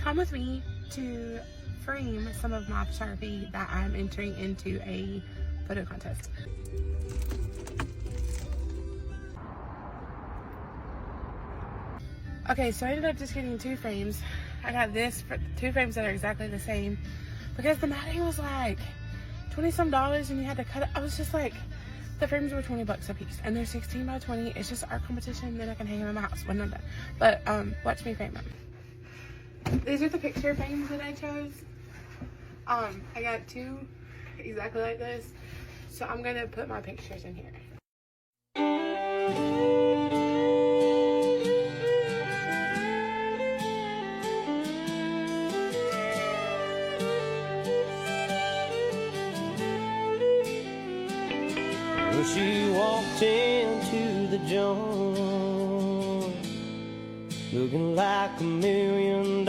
come with me to frame some of my photography that I'm entering into a photo contest. Okay, so I ended up just getting 2 frames. I got this for 2 frames that are exactly the same because the matting was like $20 some and you had to cut it. I was just like, the frames were $20 a piece and they're 16 by 20. It's just art competition, then I can hang them in my house when I'm done. But watch me frame them. These are the picture frames that I chose. I got 2 exactly like this. So I'm gonna put my pictures in here. Well, she walked into the joint looking like $1 million